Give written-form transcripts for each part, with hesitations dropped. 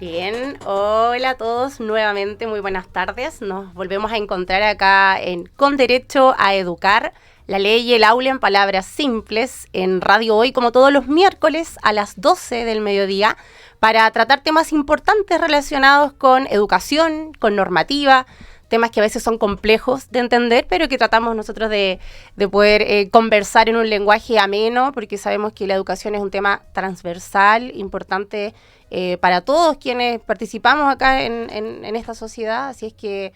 Bien, hola a todos nuevamente, muy buenas tardes. Nos volvemos a encontrar acá en Con Derecho a Educar, la ley y el aula en palabras simples, en Radio Hoy, como todos los miércoles a las 12 del mediodía, para tratar temas importantes relacionados con educación, con normativa, temas que a veces son complejos de entender, pero que tratamos nosotros de poder conversar en un lenguaje ameno, porque sabemos que la educación es un tema transversal, importante para todos quienes participamos acá en esta sociedad. Así es que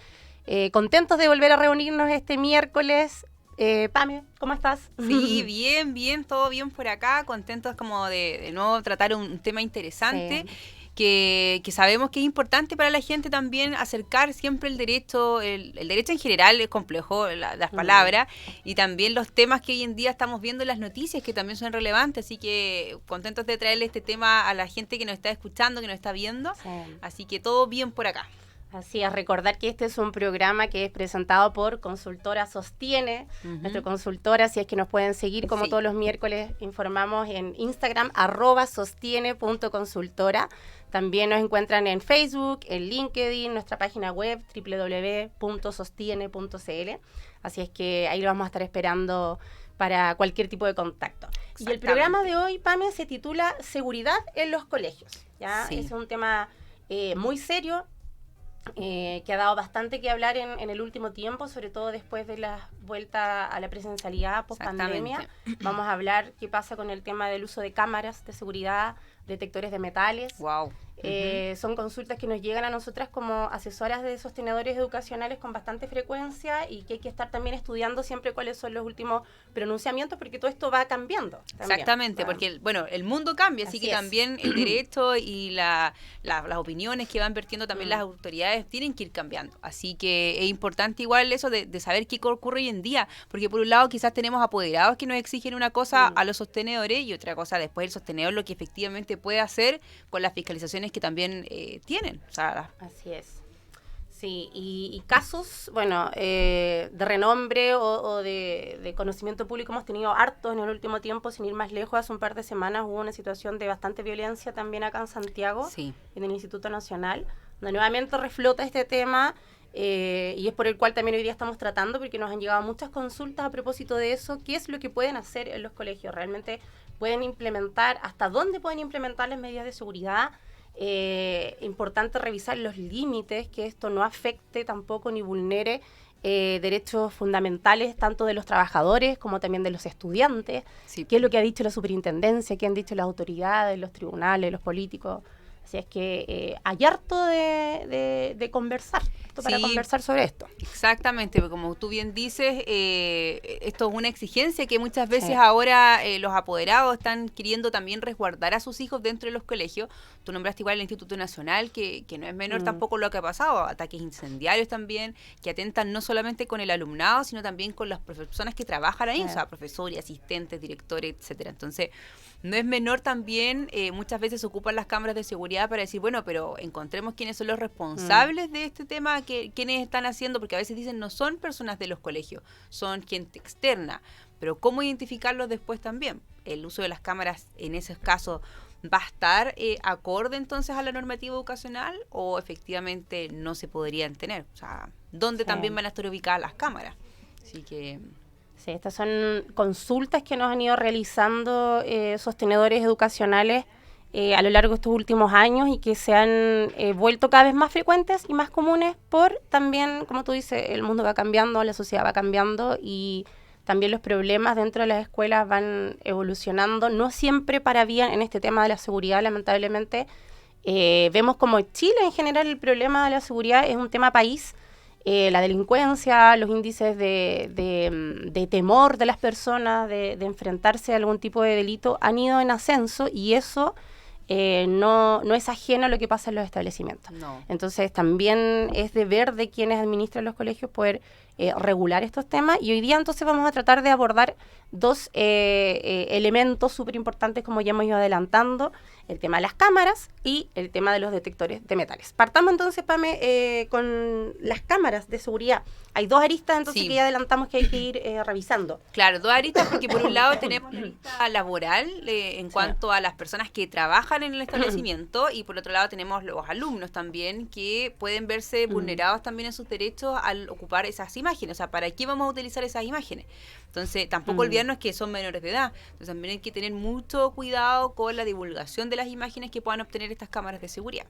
contentos de volver a reunirnos este miércoles. Pame, ¿cómo estás? Sí, bien, todo bien por acá, contentos como de nuevo tratar un tema interesante. Sí. Que sabemos que es importante para la gente también acercar siempre el derecho en general es complejo, las palabras, y también los temas que hoy en día estamos viendo en las noticias que también son relevantes, así que contentos de traerle este tema a la gente que nos está escuchando, que nos está viendo, Sí. así que todo bien por acá. Así es, recordar que este es un programa que es presentado por Consultora Sostiene, nuestra consultora. Así es que nos pueden seguir como todos los miércoles, informamos en Instagram, @sostiene.consultora. También nos encuentran en Facebook, en LinkedIn, nuestra página web www.sostiene.cl. Así es que ahí lo vamos a estar esperando para cualquier tipo de contacto. Y el programa de hoy, Pame, se titula Seguridad en los colegios. ¿Ya? Sí. Es un tema muy serio, que ha dado bastante que hablar en el último tiempo, sobre todo después de la vuelta a la presencialidad post-pandemia. Vamos a hablar qué pasa con el tema del uso de cámaras de seguridad, detectores de metales. Wow. Son consultas que nos llegan a nosotras como asesoras de sostenedores educacionales con bastante frecuencia, y que hay que estar también estudiando siempre cuáles son los últimos pronunciamientos, porque todo esto va cambiando también. Exactamente, porque el mundo cambia, así que también el derecho y las opiniones que van vertiendo también las autoridades tienen que ir cambiando. Así que es importante igual eso de saber qué ocurre hoy en día, porque por un lado quizás tenemos apoderados que nos exigen una cosa a los sostenedores y otra cosa después el sostenedor lo que efectivamente puede hacer con las fiscalizaciones que también tienen. O sea, así es. Sí, y casos, bueno, de renombre o de conocimiento público hemos tenido hartos en el último tiempo. Sin ir más lejos, hace un par de semanas hubo una situación de bastante violencia también acá en Santiago, en el Instituto Nacional, donde nuevamente reflota este tema, y es por el cual también hoy día estamos tratando, porque nos han llegado muchas consultas a propósito de eso. ¿Qué es lo que pueden hacer en los colegios? ¿Realmente pueden implementar? ¿Hasta dónde pueden implementar las medidas de seguridad? Importante revisar los límites, que esto no afecte tampoco ni vulnere derechos fundamentales tanto de los trabajadores como también de los estudiantes. ¿Qué es lo que ha dicho la superintendencia? ¿Qué han dicho las autoridades, los tribunales, los políticos? Así es que hay harto de conversar, para conversar sobre esto. Exactamente, porque como tú bien dices, esto es una exigencia que muchas veces ahora los apoderados están queriendo también resguardar a sus hijos dentro de los colegios. Tú nombraste igual el Instituto Nacional, que no es menor tampoco lo que ha pasado, ataques incendiarios también, que atentan no solamente con el alumnado, sino también con las personas que trabajan ahí, o sea, profesores, asistentes, directores, etcétera. Entonces, no es menor también, muchas veces se ocupan las cámaras de seguridad para decir, bueno, pero encontremos quiénes son los responsables de este tema, quiénes están haciendo, porque a veces dicen no son personas de los colegios, son gente externa, pero ¿cómo identificarlos después también? El uso de las cámaras en esos casos va a estar acorde entonces a la normativa educacional o efectivamente no se podrían tener, o sea, ¿dónde también van a estar ubicadas las cámaras? Así que... Sí, estas son consultas que nos han ido realizando sostenedores educacionales a lo largo de estos últimos años, y que se han vuelto cada vez más frecuentes y más comunes por también, como tú dices, el mundo va cambiando, la sociedad va cambiando, y también los problemas dentro de las escuelas van evolucionando, no siempre para bien en este tema de la seguridad, lamentablemente. Vemos como Chile en general el problema de la seguridad es un tema país. La delincuencia, los índices de temor de las personas, de enfrentarse a algún tipo de delito, han ido en ascenso, y eso no es ajeno a lo que pasa en los establecimientos. No. Entonces también es deber de quienes administran los colegios poder regular estos temas. Y hoy día entonces vamos a tratar de abordar dos elementos súper importantes, como ya hemos ido adelantando: el tema de las cámaras y el tema de los detectores de metales. Partamos entonces, Pame, con las cámaras de seguridad. Hay dos aristas entonces que ya adelantamos que hay que ir revisando. Claro, dos aristas, porque por un lado tenemos la arista laboral en cuanto a las personas que trabajan en el establecimiento, y por otro lado tenemos los alumnos también, que pueden verse vulnerados también en sus derechos al ocupar esas imágenes. O sea, ¿para qué vamos a utilizar esas imágenes? Entonces, tampoco olvidarnos que son menores de edad. Entonces, también hay que tener mucho cuidado con la divulgación de las imágenes que puedan obtener estas cámaras de seguridad.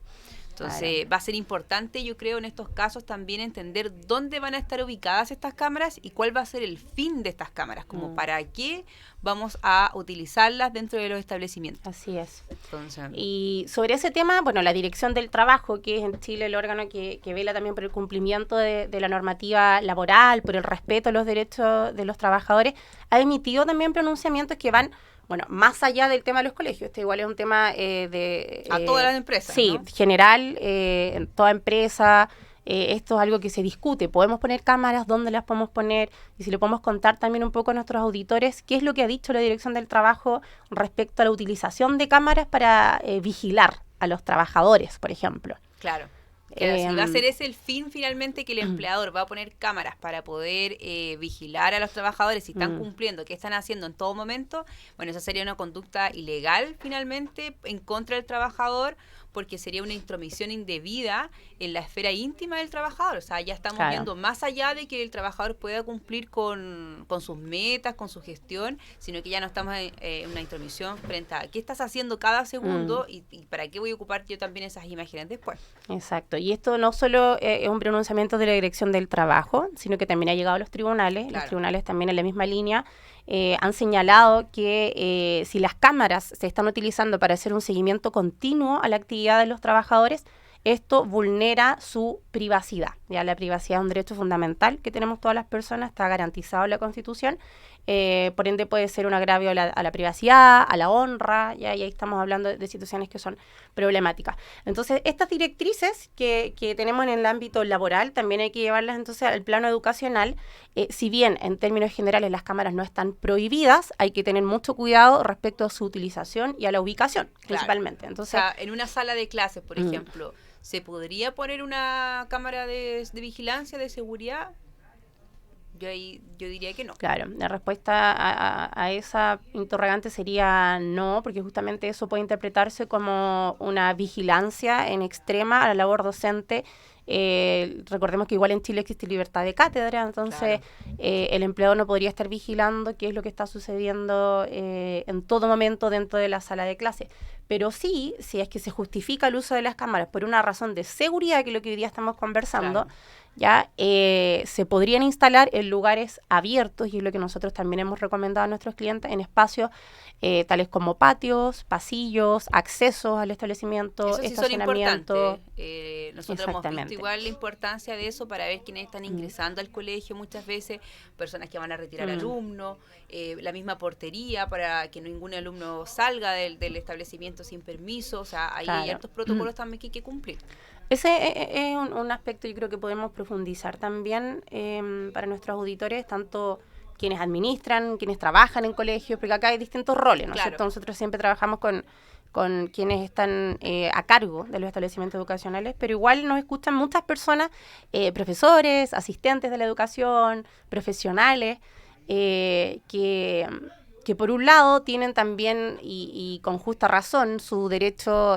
Entonces, va a ser importante, yo creo, en estos casos también entender dónde van a estar ubicadas estas cámaras y cuál va a ser el fin de estas cámaras, como para qué vamos a utilizarlas dentro de los establecimientos. Así es. Entonces, y sobre ese tema, bueno, la Dirección del Trabajo, que es en Chile el órgano que vela también por el cumplimiento de la normativa laboral, por el respeto a los derechos de los trabajadores, ha emitido también pronunciamientos que van, bueno, más allá del tema de los colegios. Este igual es un tema a todas las empresas, sí, ¿no? General, en toda empresa. Esto es algo que se discute. ¿Podemos poner cámaras? ¿Dónde las podemos poner? Y si le podemos contar también un poco a nuestros auditores qué es lo que ha dicho la Dirección del Trabajo respecto a la utilización de cámaras para vigilar a los trabajadores, por ejemplo. Claro. Si va a ser ese el fin finalmente, que el empleador va a poner cámaras para poder vigilar a los trabajadores si están cumpliendo, qué están haciendo en todo momento, bueno, esa sería una conducta ilegal finalmente en contra del trabajador, porque sería una intromisión indebida en la esfera íntima del trabajador. O sea, ya estamos viendo más allá de que el trabajador pueda cumplir con sus metas, con su gestión, sino que ya no estamos en una intromisión frente a qué estás haciendo cada segundo y para qué voy a ocupar yo también esas imágenes después. Exacto. Y esto no solo es un pronunciamiento de la Dirección del Trabajo, sino que también ha llegado a los tribunales. Los tribunales también en la misma línea han señalado que si las cámaras se están utilizando para hacer un seguimiento continuo a la actividad de los trabajadores, esto vulnera su privacidad. Ya la privacidad es un derecho fundamental que tenemos todas las personas, está garantizado en la Constitución. Por ende puede ser un agravio a la privacidad, a la honra, y ahí estamos hablando de situaciones que son problemáticas. Entonces, estas directrices que tenemos en el ámbito laboral también hay que llevarlas entonces al plano educacional. Si bien en términos generales las cámaras no están prohibidas, hay que tener mucho cuidado respecto a su utilización y a la ubicación, principalmente. Entonces, o sea, en una sala de clases, por ejemplo, ¿se podría poner una cámara de vigilancia, de seguridad? Yo diría que no. Claro, la respuesta a esa interrogante sería no, porque justamente eso puede interpretarse como una vigilancia en extrema a la labor docente. Recordemos que igual en Chile existe libertad de cátedra, entonces el empleador no podría estar vigilando qué es lo que está sucediendo en todo momento dentro de la sala de clase. Pero sí, si es que se justifica el uso de las cámaras por una razón de seguridad, que es lo que hoy día estamos conversando, ya se podrían instalar en lugares abiertos, y es lo que nosotros también hemos recomendado a nuestros clientes, en espacios tales como patios, pasillos, accesos al establecimiento, eso sí estacionamiento. Son importantes. Nosotros hemos visto igual la importancia de eso para ver quiénes están ingresando al colegio muchas veces, personas que van a retirar alumnos, la misma portería para que ningún alumno salga del establecimiento sin permiso. O sea, ahí hay ciertos protocolos también que hay que cumplir. Ese es un aspecto yo creo que podemos profundizar también para nuestros auditores, tanto quienes administran, quienes trabajan en colegios, porque acá hay distintos roles, ¿no es cierto? Nosotros siempre trabajamos con quienes están a cargo de los establecimientos educacionales, pero igual nos escuchan muchas personas, profesores, asistentes de la educación, profesionales, que por un lado tienen también, y con justa razón, su derecho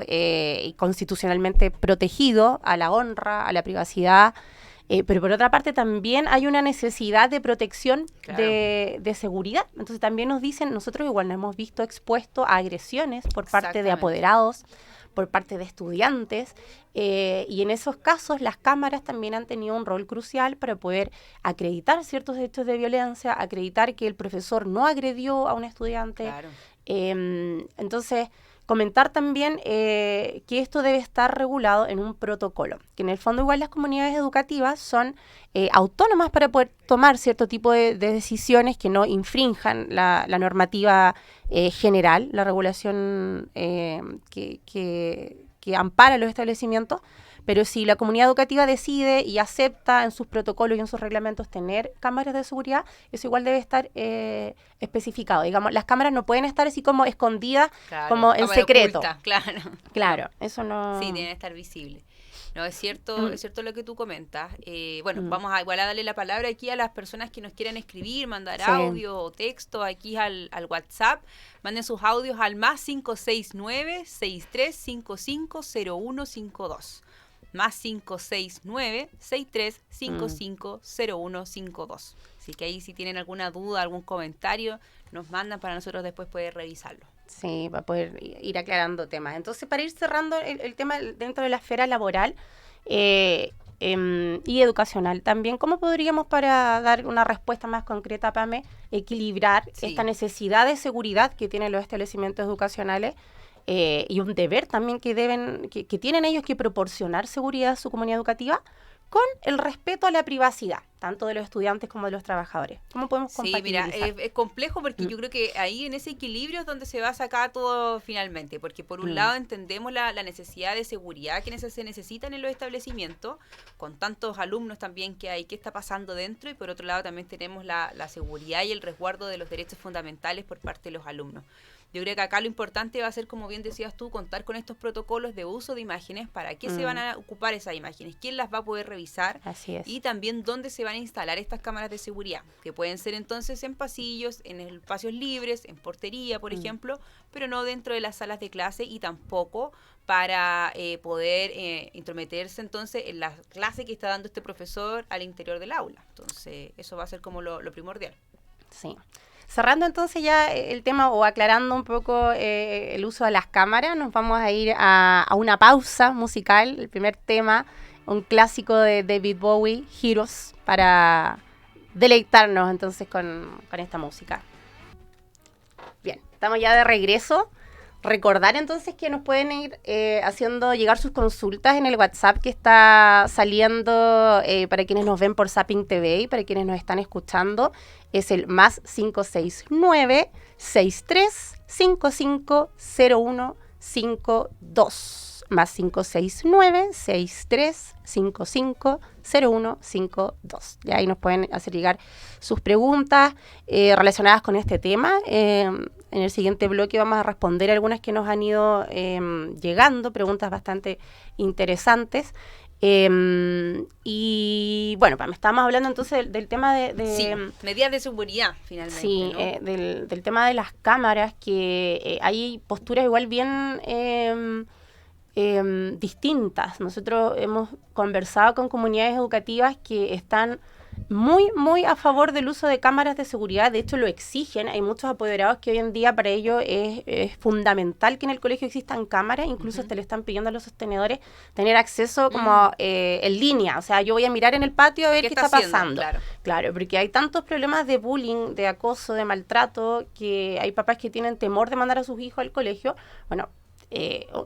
constitucionalmente protegido a la honra, a la privacidad, pero por otra parte también hay una necesidad de protección de seguridad. Entonces también nos dicen, nosotros igual nos hemos visto expuestos a agresiones por parte de apoderados, por parte de estudiantes, y en esos casos las cámaras también han tenido un rol crucial para poder acreditar ciertos hechos de violencia, acreditar que el profesor no agredió a un estudiante. Entonces, comentar también que esto debe estar regulado en un protocolo, que en el fondo igual las comunidades educativas son autónomas para poder tomar cierto tipo de decisiones que no infrinjan la normativa general, la regulación que ampara los establecimientos, pero si la comunidad educativa decide y acepta en sus protocolos y en sus reglamentos tener cámaras de seguridad, eso igual debe estar especificado. Digamos, las cámaras no pueden estar así como escondidas, Claro, como en cámara secreto. oculta, claro. Claro, eso no... Sí, tienen que estar visibles. No, es cierto lo que tú comentas. Bueno, vamos a igual a darle la palabra aquí a las personas que nos quieran escribir, mandar audio o texto aquí al WhatsApp. Manden sus audios al más 569-6355-0152. Más 569-6355-0152. Así que ahí si tienen alguna duda, algún comentario, nos mandan para nosotros después poder revisarlo. Sí, para poder ir aclarando temas. Entonces, para ir cerrando el tema dentro de la esfera laboral y educacional también, ¿cómo podríamos, para dar una respuesta más concreta, Pame, equilibrar esta necesidad de seguridad que tienen los establecimientos educacionales y un deber también que tienen ellos que proporcionar seguridad a su comunidad educativa, con el respeto a la privacidad, tanto de los estudiantes como de los trabajadores? ¿Cómo podemos compatibilizar? Sí, mira, es complejo porque yo creo que ahí en ese equilibrio es donde se va a sacar todo finalmente, porque por un lado entendemos la necesidad de seguridad que se necesitan en los establecimientos, con tantos alumnos también que hay, qué está pasando dentro, y por otro lado también tenemos la seguridad y el resguardo de los derechos fundamentales por parte de los alumnos. Yo creo que acá lo importante va a ser, como bien decías tú, contar con estos protocolos de uso de imágenes. ¿Para qué se van a ocupar esas imágenes? ¿Quién las va a poder revisar? Así es. Y también dónde se van a instalar estas cámaras de seguridad, que pueden ser entonces en pasillos, en espacios libres, en portería, por ejemplo, pero no dentro de las salas de clase, y tampoco para poder intrometerse entonces en la clase que está dando este profesor al interior del aula. Entonces, eso va a ser como lo primordial. Sí. Cerrando entonces ya el tema, o aclarando un poco el uso de las cámaras, nos vamos a ir a una pausa musical. El primer tema, un clásico de David Bowie, Heroes, para deleitarnos entonces con esta música. Bien, estamos ya de regreso. Recordar entonces que nos pueden ir haciendo llegar sus consultas en el WhatsApp que está saliendo para quienes nos ven por Zapping TV y para quienes nos están escuchando. Es el más 569-6355-0152. Más 569-6355-0152. Y ahí nos pueden hacer llegar sus preguntas relacionadas con este tema. En el siguiente bloque vamos a responder algunas que nos han ido llegando, preguntas bastante interesantes. Y bueno, estamos hablando entonces del tema de medidas de seguridad, finalmente. Sí, ¿no? del tema de las cámaras, que hay posturas igual bien distintas. Nosotros hemos conversado con comunidades educativas que están muy, muy a favor del uso de cámaras de seguridad. De hecho, lo exigen. Hay muchos apoderados que hoy en día para ellos es fundamental que en el colegio existan cámaras. Incluso te le están pidiendo a los sostenedores tener acceso como en línea. O sea, yo voy a mirar en el patio a ver qué está pasando. Claro, porque hay tantos problemas de bullying, de acoso, de maltrato, que hay papás que tienen temor de mandar a sus hijos al colegio. Bueno,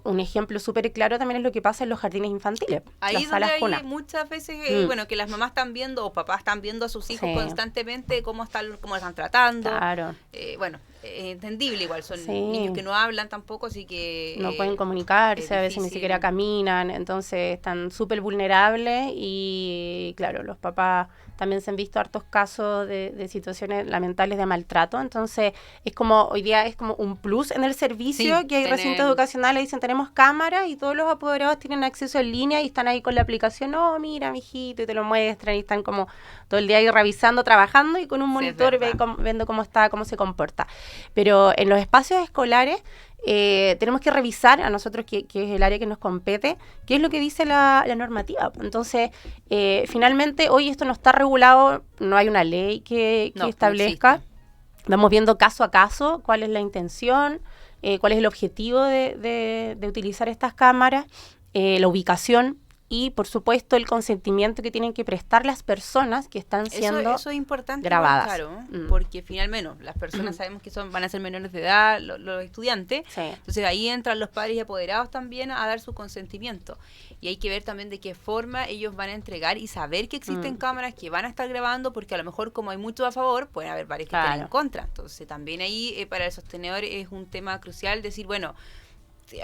un ejemplo súper claro también es lo que pasa en los jardines infantiles. Ahí donde hay muchas veces bueno, que las mamás están viendo o papás están viendo a sus hijos constantemente cómo están tratando. Claro. Bueno, entendible igual, son niños que no hablan tampoco, así que no pueden comunicarse, a veces ni siquiera caminan, entonces están súper vulnerables y claro, los papás también se han visto hartos casos de situaciones lamentables de maltrato. Entonces es como, hoy día es como un plus en el servicio, que hay recintos educacionales, dicen tenemos cámaras y todos los apoderados tienen acceso en línea y están ahí con la aplicación, mira mijito, y te lo muestran y están como todo el día ahí revisando, trabajando y con un monitor viendo cómo está, cómo se comporta. Pero en los espacios escolares tenemos que revisar a nosotros, que es el área que nos compete, qué es lo que dice la normativa. Entonces, finalmente, hoy esto no está regulado, no hay una ley que establezca. Vamos viendo caso a caso cuál es la intención, cuál es el objetivo de utilizar estas cámaras, la ubicación. Y, por supuesto, el consentimiento que tienen que prestar las personas que están siendo eso es importante, grabadas. Claro, porque finalmente las personas sabemos que van a ser menores de edad, los estudiantes. Sí. Entonces ahí entran los padres y apoderados también a dar su consentimiento. Y hay que ver también de qué forma ellos van a entregar y saber que existen cámaras que van a estar grabando, porque a lo mejor, como hay muchos a favor, pueden haber varios que estén en contra. Entonces también ahí para el sostenedor es un tema crucial decir, bueno,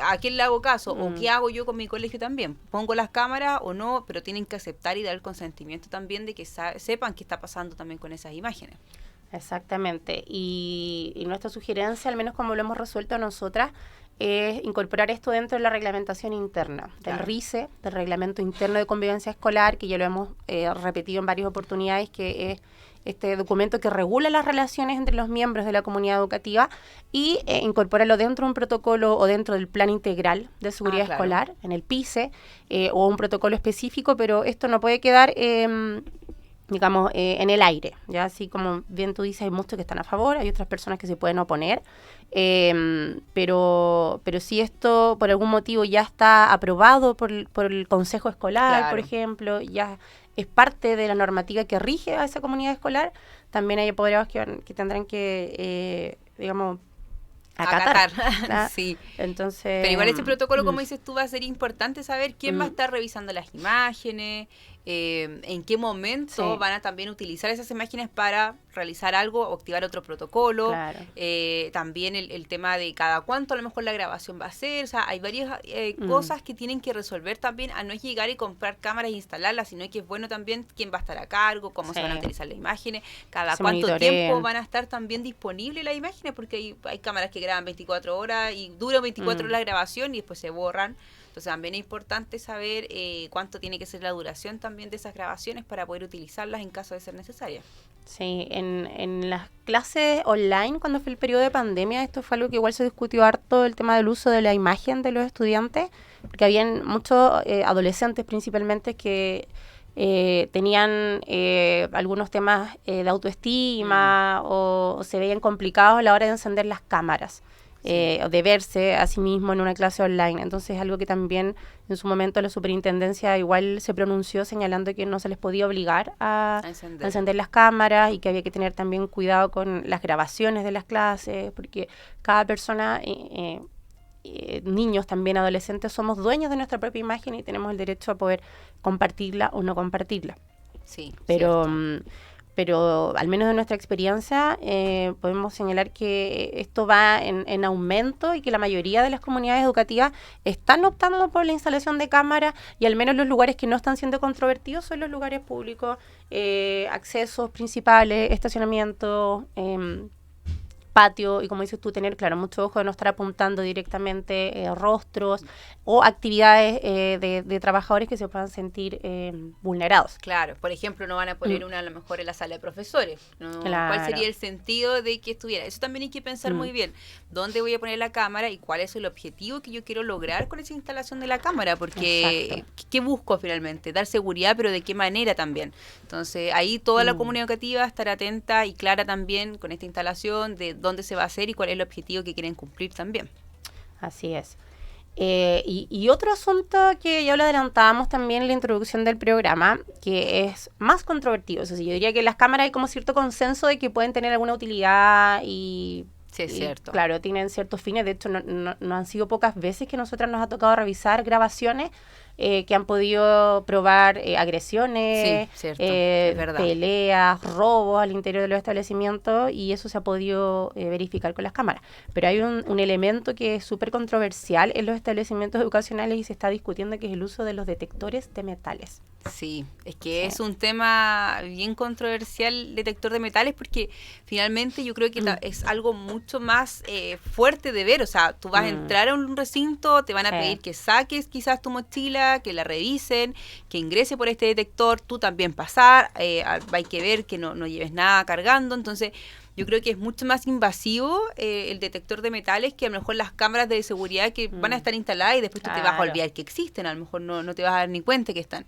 ¿a quién le hago caso? ¿O qué hago yo con mi colegio también? ¿Pongo las cámaras o no? Pero tienen que aceptar y dar el consentimiento también de que sepan qué está pasando también con esas imágenes. Exactamente. Y nuestra sugerencia, al menos como lo hemos resuelto nosotras, es incorporar esto dentro de la reglamentación interna, del RICE, del Reglamento Interno de Convivencia Escolar, que ya lo hemos repetido en varias oportunidades, que es este documento que regula las relaciones entre los miembros de la comunidad educativa, y incorporarlo dentro de un protocolo o dentro del Plan Integral de Seguridad Escolar, en el PICE, o un protocolo específico, pero esto no puede quedar digamos, en el aire, ya así como bien tú dices, hay muchos que están a favor, hay otras personas que se pueden oponer, pero si esto por algún motivo ya está aprobado por el Consejo Escolar, por ejemplo, ya es parte de la normativa que rige a esa comunidad escolar, también hay apoderados que tendrán que, digamos, acatar. Sí. Entonces, pero igual ese protocolo, como dices tú, va a ser importante saber quién va a estar revisando las imágenes, en qué momento van a también utilizar esas imágenes para realizar algo o activar otro protocolo. Claro. También el tema de cada cuánto a lo mejor la grabación va a ser. O sea, hay varias cosas que tienen que resolver también, a no es llegar y comprar cámaras e instalarlas, sino que es bueno también quién va a estar a cargo, cómo se van a utilizar las imágenes, cada cuánto tiempo van a estar también disponibles las imágenes, porque hay cámaras que graban 24 horas y duran 24 horas la grabación y después se borran. Entonces también es importante saber cuánto tiene que ser la duración también de esas grabaciones para poder utilizarlas en caso de ser necesaria. Sí, en las clases online, cuando fue el periodo de pandemia, esto fue algo que igual se discutió harto, el tema del uso de la imagen de los estudiantes, porque habían muchos adolescentes principalmente que tenían algunos temas de autoestima o se veían complicados a la hora de encender las cámaras. O de verse a sí mismo en una clase online. Entonces, algo que también en su momento la superintendencia igual se pronunció señalando que no se les podía obligar a encender las cámaras y que había que tener también cuidado con las grabaciones de las clases, porque cada persona, niños también, adolescentes, somos dueños de nuestra propia imagen y tenemos el derecho a poder compartirla o no compartirla. Sí, pero al menos de nuestra experiencia podemos señalar que esto va en aumento y que la mayoría de las comunidades educativas están optando por la instalación de cámaras, y al menos los lugares que no están siendo controvertidos son los lugares públicos, accesos principales, estacionamiento, patio, y como dices tú, tener, claro, mucho ojo de no estar apuntando directamente rostros o actividades de trabajadores que se puedan sentir vulnerados. Claro, por ejemplo, no van a poner una a lo mejor en la sala de profesores, ¿no? Claro. ¿Cuál sería el sentido de que estuviera? Eso también hay que pensar muy bien. ¿Dónde voy a poner la cámara y cuál es el objetivo que yo quiero lograr con esa instalación de la cámara? Porque, ¿qué busco finalmente? Dar seguridad, pero ¿de qué manera también? Entonces, ahí toda la comunidad educativa estará atenta y clara también con esta instalación de dónde se va a hacer y cuál es el objetivo que quieren cumplir también. Así es. Y otro asunto que ya lo adelantábamos también en la introducción del programa, que es más controvertido. O sea, yo diría que en las cámaras hay como cierto consenso de que pueden tener alguna utilidad y... Sí, es cierto. Claro, tienen ciertos fines. De hecho, no han sido pocas veces que a nosotras nos ha tocado revisar grabaciones que han podido probar agresiones, peleas, robos al interior de los establecimientos, y eso se ha podido verificar con las cámaras. Pero hay un elemento que es súper controversial en los establecimientos educacionales y se está discutiendo, que es el uso de los detectores de metales. Sí, es que es un tema bien controversial, el detector de metales, porque finalmente yo creo que es algo mucho más fuerte de ver. O sea, tú vas a entrar a un recinto, te van a pedir que saques quizás tu mochila, que la revisen, que ingrese por este detector, tú también pasar, hay que ver que no lleves nada cargando. Entonces yo creo que es mucho más invasivo el detector de metales que a lo mejor las cámaras de seguridad que van a estar instaladas y después tú te vas a olvidar que existen, a lo mejor no te vas a dar ni cuenta que están.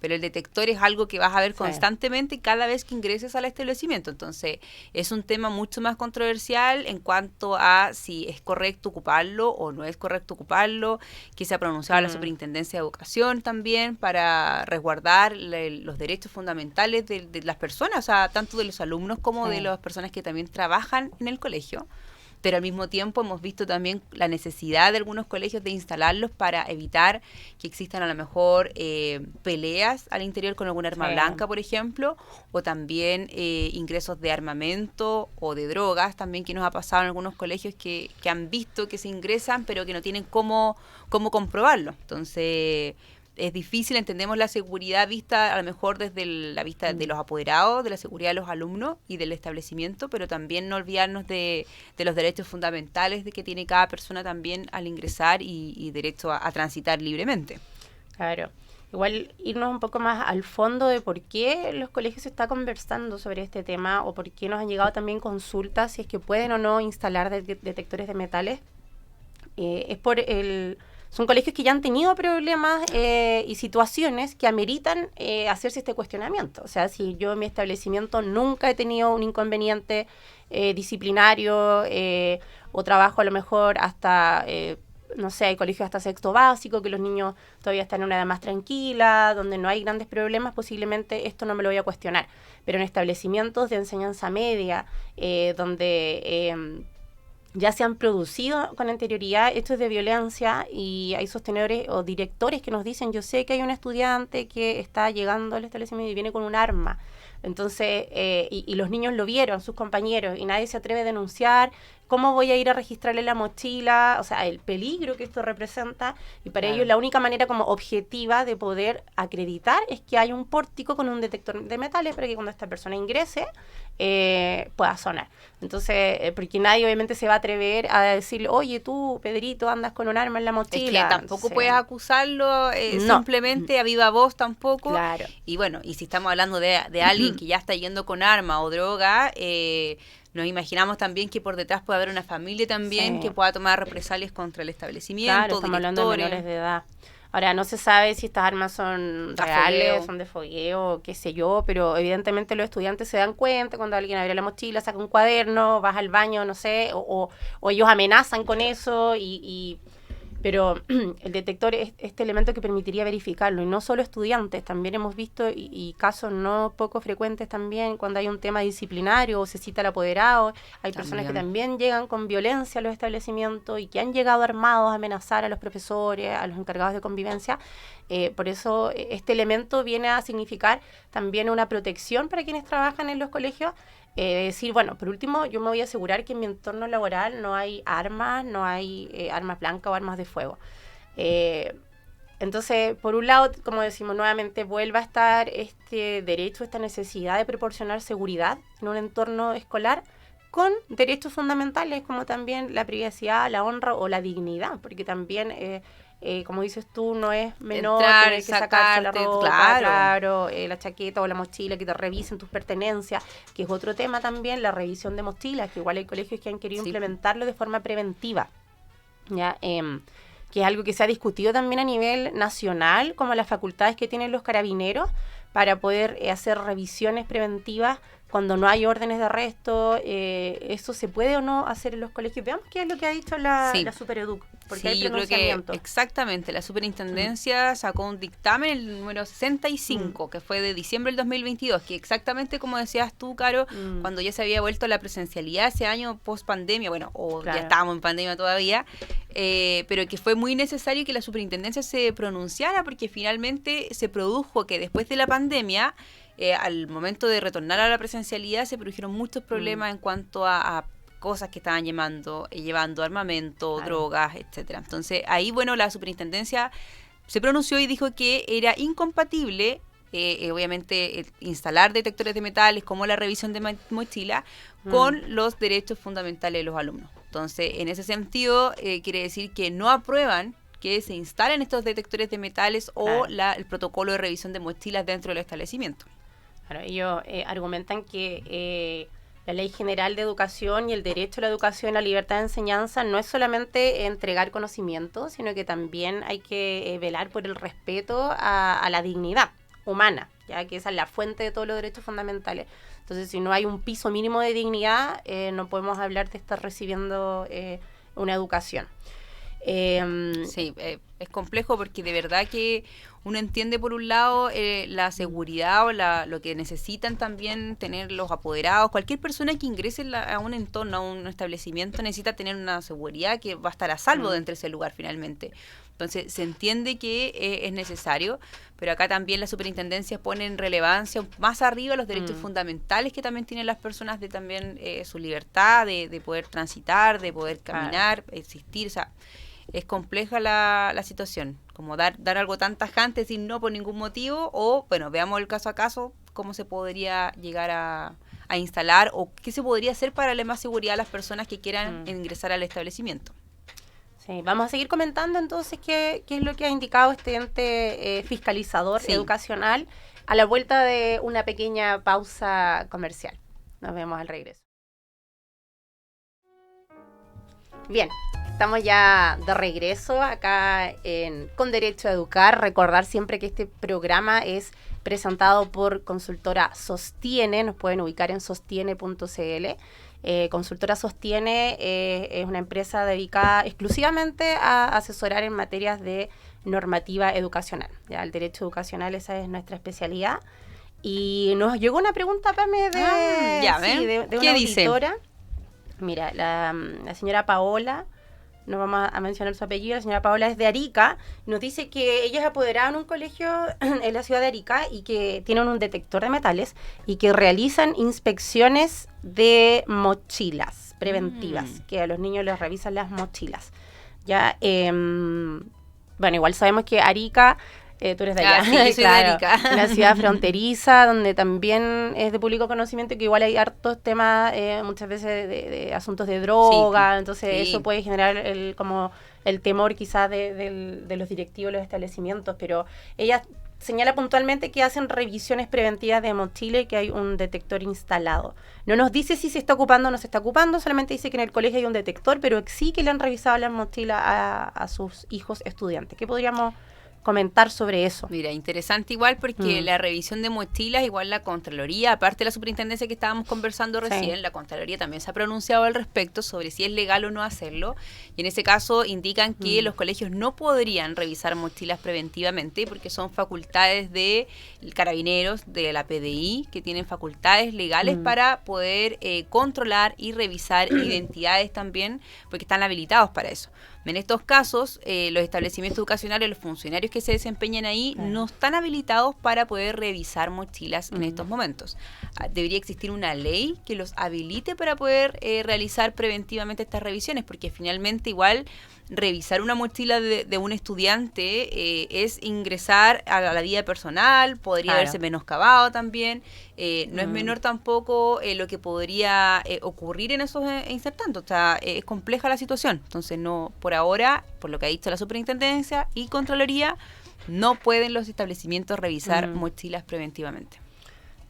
Pero el detector es algo que vas a ver constantemente cada vez que ingreses al establecimiento. Entonces es un tema mucho más controversial en cuanto a si es correcto ocuparlo o no es correcto ocuparlo, que se ha pronunciado la Superintendencia de Educación también para resguardar los derechos fundamentales de las personas, o sea, tanto de los alumnos como de las personas que también trabajan en el colegio. pero al mismo tiempo hemos visto también la necesidad de algunos colegios de instalarlos para evitar que existan a lo mejor peleas al interior con alguna arma blanca, por ejemplo, o también ingresos de armamento o de drogas, también que nos ha pasado en algunos colegios que han visto que se ingresan, pero que no tienen cómo comprobarlo. Entonces es difícil, entendemos la seguridad vista a lo mejor desde la vista de los apoderados, de la seguridad de los alumnos y del establecimiento, pero también no olvidarnos de los derechos fundamentales de que tiene cada persona también al ingresar y derecho a transitar libremente. Claro. Igual irnos un poco más al fondo de por qué los colegios se está conversando sobre este tema o por qué nos han llegado también consultas si es que pueden o no instalar detectores de metales. Es por son colegios que ya han tenido problemas y situaciones que ameritan hacerse este cuestionamiento. O sea, si yo en mi establecimiento nunca he tenido un inconveniente disciplinario o trabajo a lo mejor hasta, no sé, hay colegios hasta sexto básico, que los niños todavía están en una edad más tranquila, donde no hay grandes problemas, posiblemente esto no me lo voy a cuestionar. Pero en establecimientos de enseñanza media, donde ya se han producido con anterioridad hechos de violencia y hay sostenedores o directores que nos dicen, yo sé que hay un estudiante que está llegando al establecimiento y viene con un arma. Entonces, y los niños lo vieron, sus compañeros, y nadie se atreve a denunciar. ¿Cómo voy a ir a registrarle la mochila? O sea, el peligro que esto representa. Y para ellos la única manera como objetiva de poder acreditar es que hay un pórtico con un detector de metales para que cuando esta persona ingrese pueda sonar. Entonces, porque nadie obviamente se va a atrever a decirle, oye, tú, Pedrito, andas con un arma en la mochila. Es que tampoco puedes acusarlo simplemente a viva voz tampoco. Claro. Y bueno, y si estamos hablando de alguien que ya está yendo con arma o droga, nos imaginamos también que por detrás puede haber una familia también que pueda tomar represalias contra el establecimiento. Claro, estamos hablando de menores de edad. Ahora, no se sabe si estas armas son reales, son de fogueo, qué sé yo, pero evidentemente los estudiantes se dan cuenta cuando alguien abre la mochila, saca un cuaderno, vas al baño, no sé, o ellos amenazan con eso pero el detector es este elemento que permitiría verificarlo, y no solo estudiantes, también hemos visto y casos no poco frecuentes también cuando hay un tema disciplinario o se cita al apoderado, hay personas que también llegan con violencia a los establecimientos y que han llegado armados a amenazar a los profesores, a los encargados de convivencia. Por eso este elemento viene a significar también una protección para quienes trabajan en los colegios. Decir, bueno, por último, yo me voy a asegurar que en mi entorno laboral no hay armas, no hay armas blancas o armas de fuego. Entonces, por un lado, como decimos nuevamente, vuelve a estar este derecho, esta necesidad de proporcionar seguridad en un entorno escolar con derechos fundamentales como también la privacidad, la honra o la dignidad, porque también como dices tú, no es menor tener que sacarse la ropa, la chaqueta o la mochila, que te revisen tus pertenencias, que es otro tema también, la revisión de mochilas, que igual hay colegios que han querido implementarlo de forma preventiva, ¿ya? Que es algo que se ha discutido también a nivel nacional, como las facultades que tienen los carabineros para poder hacer revisiones preventivas cuando no hay órdenes de arresto. ¿Eso se puede o no hacer en los colegios? Veamos qué es lo que ha dicho la Supereduc. Porque hay yo creo que exactamente, la superintendencia sacó un dictamen, el número 65, que fue de diciembre del 2022, que exactamente como decías tú, Caro, cuando ya se había vuelto a la presencialidad ese año post pandemia, bueno, ya estábamos en pandemia todavía, pero que fue muy necesario que la superintendencia se pronunciara, porque finalmente se produjo que después de la pandemia, al momento de retornar a la presencialidad, se produjeron muchos problemas en cuanto a cosas que estaban llevando armamento, drogas, etcétera. Entonces, ahí, bueno, la superintendencia se pronunció y dijo que era incompatible, obviamente, instalar detectores de metales como la revisión de mochila con los derechos fundamentales de los alumnos. Entonces, en ese sentido, quiere decir que no aprueban que se instalen estos detectores de metales o el protocolo de revisión de mochilas dentro del establecimiento. Claro, ellos argumentan que la Ley General de Educación y el derecho a la educación y la libertad de enseñanza no es solamente entregar conocimiento, sino que también hay que velar por el respeto a la dignidad humana, ya que esa es la fuente de todos los derechos fundamentales. Entonces, si no hay un piso mínimo de dignidad, no podemos hablar de estar recibiendo una educación. Sí, es complejo porque de verdad que uno entiende por un lado la seguridad o lo que necesitan también tener los apoderados. Cualquier persona que ingrese a un entorno, a un establecimiento, necesita tener una seguridad que va a estar a salvo dentro de ese lugar finalmente. Entonces se entiende que es necesario, pero acá también las superintendencias ponen en relevancia más arriba los derechos fundamentales que también tienen las personas de también su libertad, de poder transitar, de poder caminar, existir, o sea, es compleja la situación, como dar algo tan tajante, decir no por ningún motivo, o bueno, veamos el caso a caso, cómo se podría llegar a instalar o qué se podría hacer para darle más seguridad a las personas que quieran ingresar al establecimiento. Sí, vamos a seguir comentando entonces qué es lo que ha indicado este ente fiscalizador educacional a la vuelta de una pequeña pausa comercial. Nos vemos al regreso. Bien, estamos ya de regreso acá Con Derecho a Educar. Recordar siempre que este programa es presentado por Consultora Sostiene. Nos pueden ubicar en sostiene.cl. Consultora Sostiene es una empresa dedicada exclusivamente a asesorar en materias de normativa educacional. Ya, el derecho educacional, esa es nuestra especialidad. Y nos llegó una pregunta, Pame, de una auditora. Dice? Mira, la señora Paola, no vamos a mencionar su apellido, la señora Paola es de Arica, nos dice que ella es apoderada en un colegio en la ciudad de Arica y que tienen un detector de metales y que realizan inspecciones de mochilas preventivas, que a los niños les revisan las mochilas. Ya, bueno, igual sabemos que Arica... tú eres de allá, sí, yo soy de Arica. Una ciudad fronteriza donde también es de público conocimiento que igual hay hartos temas muchas veces de asuntos de droga, entonces eso puede generar como el temor quizás de los directivos de los establecimientos, pero ella señala puntualmente que hacen revisiones preventivas de mochila y que hay un detector instalado. No nos dice si se está ocupando o no se está ocupando, solamente dice que en el colegio hay un detector, pero sí que le han revisado las mochilas a sus hijos estudiantes. ¿Qué podríamos comentar sobre eso? Mira, interesante igual porque la revisión de mochilas, igual la Contraloría, aparte de la superintendencia que estábamos conversando recién, la Contraloría también se ha pronunciado al respecto sobre si es legal o no hacerlo, y en ese caso indican que los colegios no podrían revisar mochilas preventivamente porque son facultades de carabineros, de la PDI, que tienen facultades legales para poder controlar y revisar identidades también, porque están habilitados para eso. En estos casos, los establecimientos educacionales, los funcionarios que se desempeñan ahí, no están habilitados para poder revisar mochilas en estos momentos. Debería existir una ley que los habilite para poder realizar preventivamente estas revisiones, porque finalmente igual revisar una mochila de un estudiante es ingresar a la vida personal, podría verse menoscabado también. No es menor tampoco lo que podría ocurrir en esos instantes. O sea, es compleja la situación. Entonces, no, por ahora, por lo que ha dicho la superintendencia y Contraloría, no pueden los establecimientos revisar mochilas preventivamente.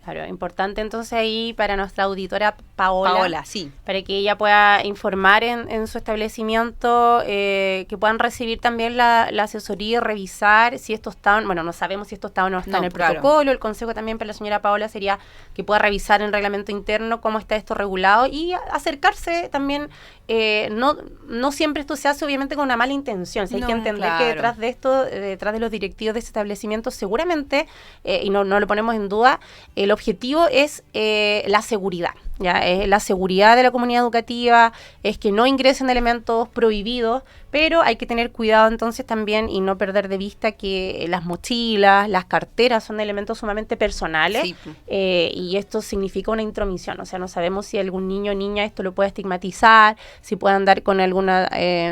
Claro, importante entonces ahí para nuestra auditora Paola, sí, para que ella pueda informar en su establecimiento, que puedan recibir también la asesoría y revisar si esto está, bueno, no sabemos si esto está o no está en el protocolo. El consejo también para la señora Paola sería que pueda revisar en el reglamento interno cómo está esto regulado y acercarse también. No siempre esto se hace obviamente con una mala intención. Hay que entender que detrás de esto, detrás de los directivos de ese establecimiento, seguramente, y no lo ponemos en duda, el objetivo es la seguridad. ¿Ya? La seguridad de la comunidad educativa, es que no ingresen elementos prohibidos, pero hay que tener cuidado entonces también y no perder de vista que las mochilas, las carteras son elementos sumamente personales, y esto significa una intromisión, o sea, no sabemos si algún niño o niña esto lo puede estigmatizar, si puede andar con alguna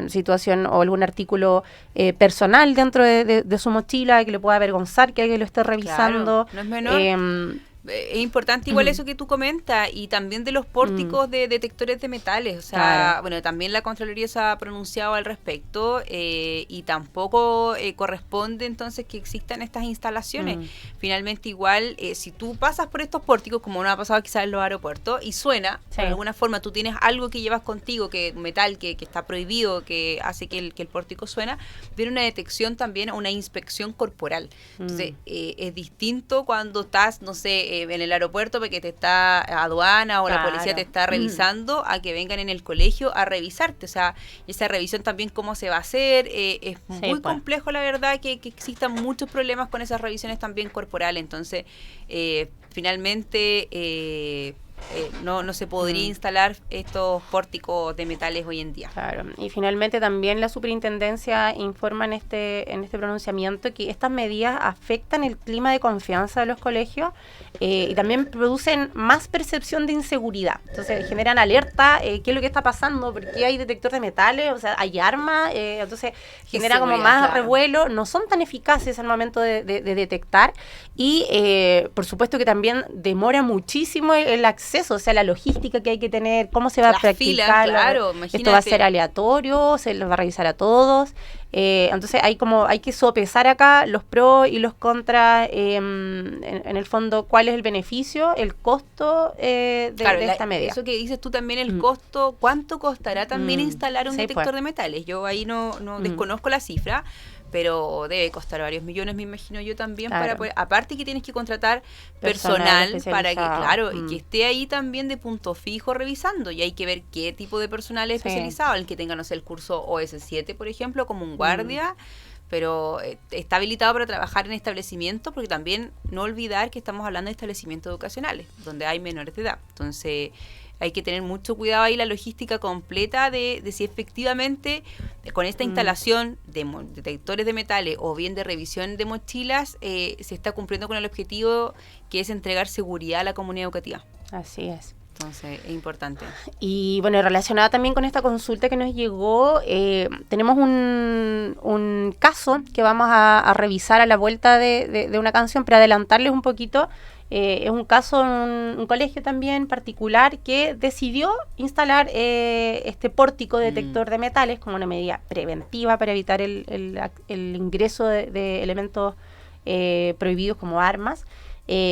situación o algún artículo personal dentro de su mochila que le pueda avergonzar que alguien lo esté revisando. No es menor. Es importante igual eso que tú comentas y también de los pórticos de detectores de metales, o sea, bueno, también la Contraloría se ha pronunciado al respecto y tampoco corresponde entonces que existan estas instalaciones. Finalmente igual, si tú pasas por estos pórticos, como no ha pasado quizás en los aeropuertos, y suena, de alguna forma tú tienes algo que llevas contigo, que metal que está prohibido, que hace que el pórtico suena, viene una detección también, una inspección corporal. Entonces, es distinto cuando estás, no sé, en el aeropuerto porque te está aduana o la policía te está revisando, a que vengan en el colegio a revisarte. O sea, esa revisión también cómo se va a hacer. Es muy complejo, la verdad, que existan muchos problemas con esas revisiones también corporales. Entonces, finalmente... no se podría instalar estos pórticos de metales hoy en día. Claro, y finalmente también la superintendencia informa en este pronunciamiento que estas medidas afectan el clima de confianza de los colegios y también producen más percepción de inseguridad. Entonces generan alerta, qué es lo que está pasando, por qué hay detector de metales, o sea, hay armas, entonces genera como más revuelo, no son tan eficaces al momento de detectar y por supuesto que también demora muchísimo el acceso, o sea, la logística que hay que tener, cómo se va a practicar, esto va a ser aleatorio, se los va a revisar a todos, entonces hay que sopesar acá los pros y los contras, en el fondo, cuál es el beneficio, el costo de esta medida. Eso que dices tú también, el costo, ¿cuánto costará también instalar un detector de metales? Yo ahí no desconozco la cifra, pero debe costar varios millones, me imagino yo también, para poder, aparte que tienes que contratar personal para que, y que esté ahí también de punto fijo revisando, y hay que ver qué tipo de personal es especializado, el que tenga, no sé, el curso OS7, por ejemplo, como un guardia, pero está habilitado para trabajar en establecimientos, porque también no olvidar que estamos hablando de establecimientos educacionales, donde hay menores de edad, entonces... Hay que tener mucho cuidado ahí, la logística completa de si efectivamente con esta instalación de detectores de metales o bien de revisión de mochilas se está cumpliendo con el objetivo que es entregar seguridad a la comunidad educativa. Así es. Entonces, es importante. Y bueno, relacionada también con esta consulta que nos llegó, tenemos un caso que vamos a revisar a la vuelta de una canción, para adelantarles un poquito. Es un caso en un colegio también particular que decidió instalar este pórtico detector de metales como una medida preventiva para evitar el ingreso de elementos prohibidos como armas.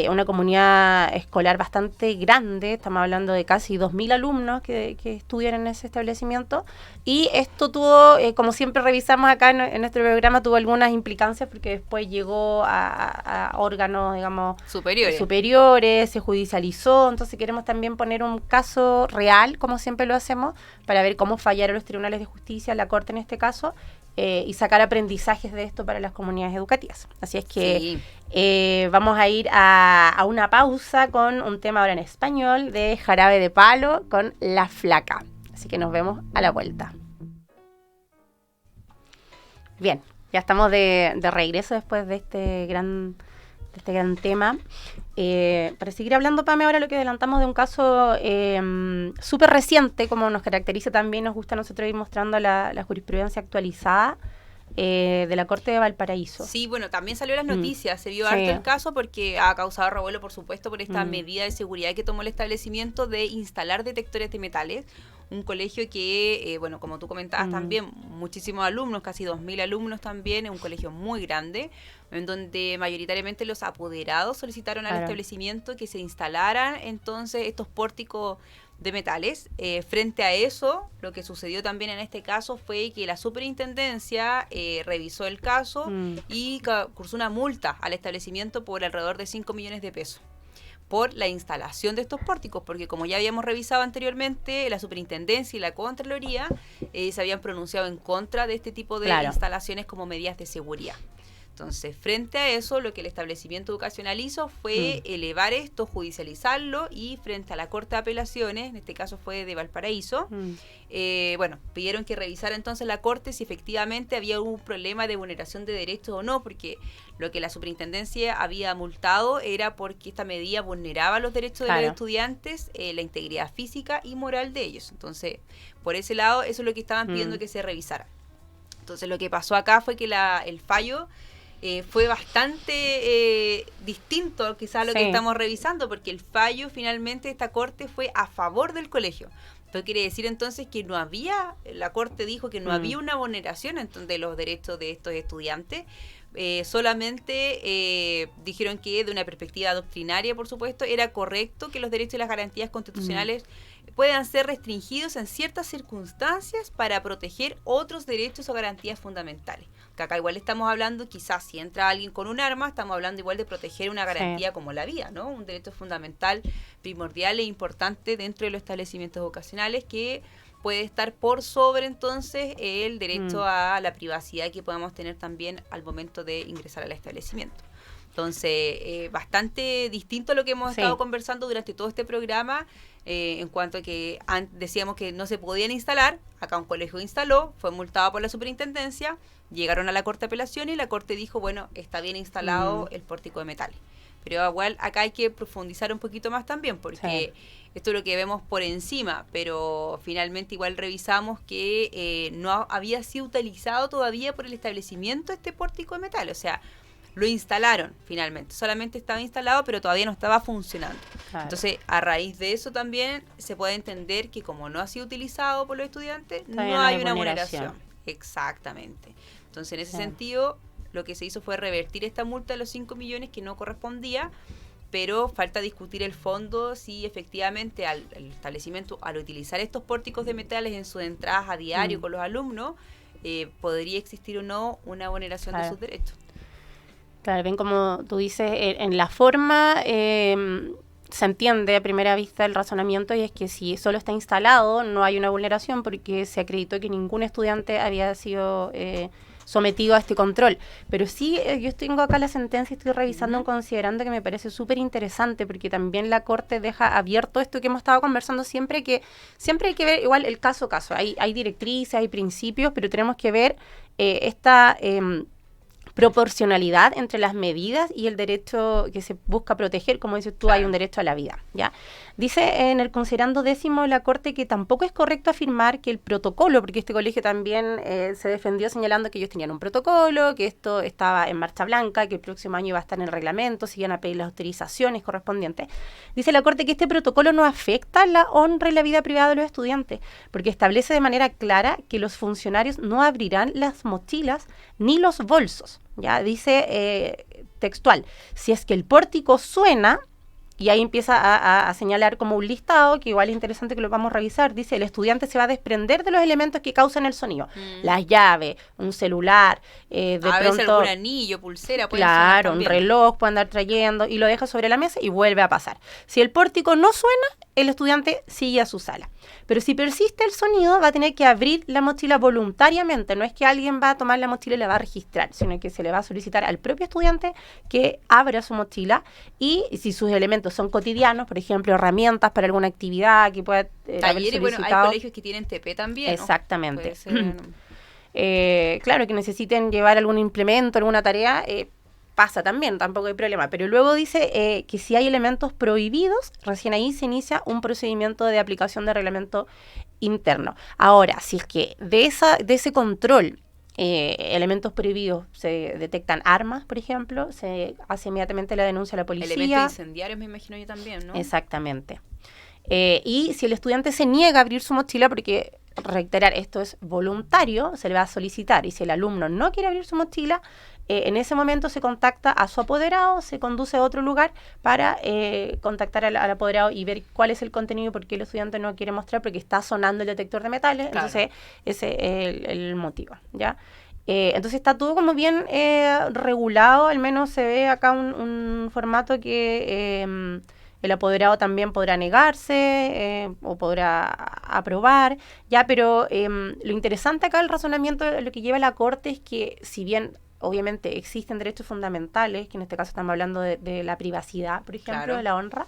Una comunidad escolar bastante grande, estamos hablando de casi 2.000 alumnos que estudian en ese establecimiento, y esto tuvo, como siempre revisamos acá en nuestro programa, tuvo algunas implicancias porque después llegó a órganos, digamos, superiores, se judicializó, entonces queremos también poner un caso real, como siempre lo hacemos, para ver cómo fallaron los tribunales de justicia, la Corte en este caso, y sacar aprendizajes de esto para las comunidades educativas. Así es que vamos a ir a una pausa con un tema ahora en español de Jarabe de Palo con La Flaca. Así que nos vemos a la vuelta. Bien, ya estamos de regreso después de este gran tema. Para seguir hablando, Pame, ahora lo que adelantamos de un caso súper reciente, como nos caracteriza también, nos gusta a nosotros ir mostrando la jurisprudencia actualizada de la Corte de Valparaíso. Sí, bueno, también salió en las noticias, se vio harto el caso porque ha causado revuelo, por supuesto, por esta medida de seguridad que tomó el establecimiento de instalar detectores de metales. Un colegio que, bueno, como tú comentabas también, muchísimos alumnos, casi 2.000 alumnos también, es un colegio muy grande, en donde mayoritariamente los apoderados solicitaron al establecimiento que se instalaran entonces estos pórticos de metales. Frente a eso, lo que sucedió también en este caso fue que la superintendencia revisó el caso y cursó una multa al establecimiento por alrededor de 5 millones de pesos por la instalación de estos pórticos, porque como ya habíamos revisado anteriormente, la superintendencia y la Contraloría se habían pronunciado en contra de este tipo de instalaciones como medidas de seguridad. Entonces, frente a eso, lo que el establecimiento educacional hizo fue elevar esto, judicializarlo, y frente a la Corte de Apelaciones, en este caso fue de Valparaíso, bueno, pidieron que revisara entonces la Corte si efectivamente había un problema de vulneración de derechos o no, porque lo que la superintendencia había multado era porque esta medida vulneraba los derechos de los estudiantes, la integridad física y moral de ellos. Entonces, por ese lado, eso es lo que estaban pidiendo que se revisara. Entonces, lo que pasó acá fue que el fallo fue bastante distinto quizás a lo que estamos revisando, porque el fallo finalmente de esta Corte fue a favor del colegio. Esto quiere decir entonces que no había, la Corte dijo que no había una vulneración entonces de los derechos de estos estudiantes, solamente dijeron que de una perspectiva doctrinaria, por supuesto, era correcto que los derechos y las garantías constitucionales puedan ser restringidos en ciertas circunstancias para proteger otros derechos o garantías fundamentales. porque acá igual estamos hablando, quizás si entra alguien con un arma, estamos hablando igual de proteger una garantía como la vida, ¿no? Un derecho fundamental, primordial e importante dentro de los establecimientos educacionales que puede estar por sobre entonces el derecho a la privacidad que podamos tener también al momento de ingresar al establecimiento. Entonces, bastante distinto a lo que hemos estado conversando durante todo este programa, en cuanto a que decíamos que no se podían instalar, acá un colegio instaló, fue multado por la superintendencia, llegaron a la Corte de Apelación y la Corte dijo, bueno, está bien instalado el pórtico de metales. Pero igual acá hay que profundizar un poquito más también, porque esto es lo que vemos por encima, pero finalmente igual revisamos que no había sido utilizado todavía por el establecimiento este pórtico de metal, o sea, lo instalaron finalmente, solamente estaba instalado pero todavía no estaba funcionando. Claro. Entonces, a raíz de eso también se puede entender que como no ha sido utilizado por los estudiantes, no hay una vulneración. Exactamente. Entonces, en ese sentido, lo que se hizo fue revertir esta multa de los 5 millones que no correspondía, pero falta discutir el fondo si efectivamente el establecimiento, al utilizar estos pórticos de metales en sus entradas a diario con los alumnos, podría existir o no una vulneración de sus derechos. Claro, bien como tú dices, en la forma se entiende a primera vista el razonamiento, y es que si solo está instalado no hay una vulneración porque se acreditó que ningún estudiante había sido sometido a este control. Pero sí, yo tengo acá la sentencia y estoy revisando, considerando que me parece súper interesante, porque también la Corte deja abierto esto que hemos estado conversando siempre hay que ver igual el caso a caso. Hay directrices, hay principios, pero tenemos que ver esta proporcionalidad entre las medidas y el derecho que se busca proteger. Como dices tú, hay un derecho a la vida, ¿ya? Dice en el considerando 10º la Corte que tampoco es correcto afirmar que el protocolo, porque este colegio también se defendió señalando que ellos tenían un protocolo, que esto estaba en marcha blanca, que el próximo año iba a estar en el reglamento, se iban a pedir las autorizaciones correspondientes. Dice la Corte que este protocolo no afecta la honra y la vida privada de los estudiantes, porque establece de manera clara que los funcionarios no abrirán las mochilas ni los bolsos. Ya dice textual, si es que el pórtico suena, y ahí empieza a señalar como un listado, que igual es interesante que lo vamos a revisar. Dice, el estudiante se va a desprender de los elementos que causan el sonido. Las llaves, un celular, de veces pronto... algún anillo, pulsera. Claro, un reloj puede andar trayendo, y lo deja sobre la mesa y vuelve a pasar. Si el pórtico no suena, el estudiante sigue a su sala. Pero si persiste el sonido, va a tener que abrir la mochila voluntariamente. No es que alguien va a tomar la mochila y la va a registrar, sino que se le va a solicitar al propio estudiante que abra su mochila, y si sus elementos son cotidianos, por ejemplo, herramientas para alguna actividad que pueda haber solicitado. Bueno, hay colegios que tienen TP también, ¿no? Exactamente. Claro, que necesiten llevar algún implemento, alguna tarea, pasa también, tampoco hay problema. Pero luego dice que si hay elementos prohibidos, recién ahí se inicia un procedimiento de aplicación de reglamento interno. Ahora, si es que de ese control, elementos prohibidos, se detectan armas, por ejemplo, se hace inmediatamente la denuncia a la policía. Elementos incendiarios, me imagino yo también, ¿no? Exactamente. Y si el estudiante se niega a abrir su mochila, porque, reiterar, esto es voluntario, se le va a solicitar, y si el alumno no quiere abrir su mochila, en ese momento se contacta a su apoderado, se conduce a otro lugar para contactar al apoderado y ver cuál es el contenido, porque el estudiante no quiere mostrar, porque está sonando el detector de metales. Claro. Entonces ese es el motivo, ¿ya? Entonces está todo como bien regulado, al menos se ve acá un formato que el apoderado también podrá negarse o podrá aprobar, ya, pero lo interesante acá, el razonamiento, lo que lleva la Corte es que, si bien obviamente existen derechos fundamentales, que en este caso estamos hablando de la privacidad, por ejemplo, claro, de la honra,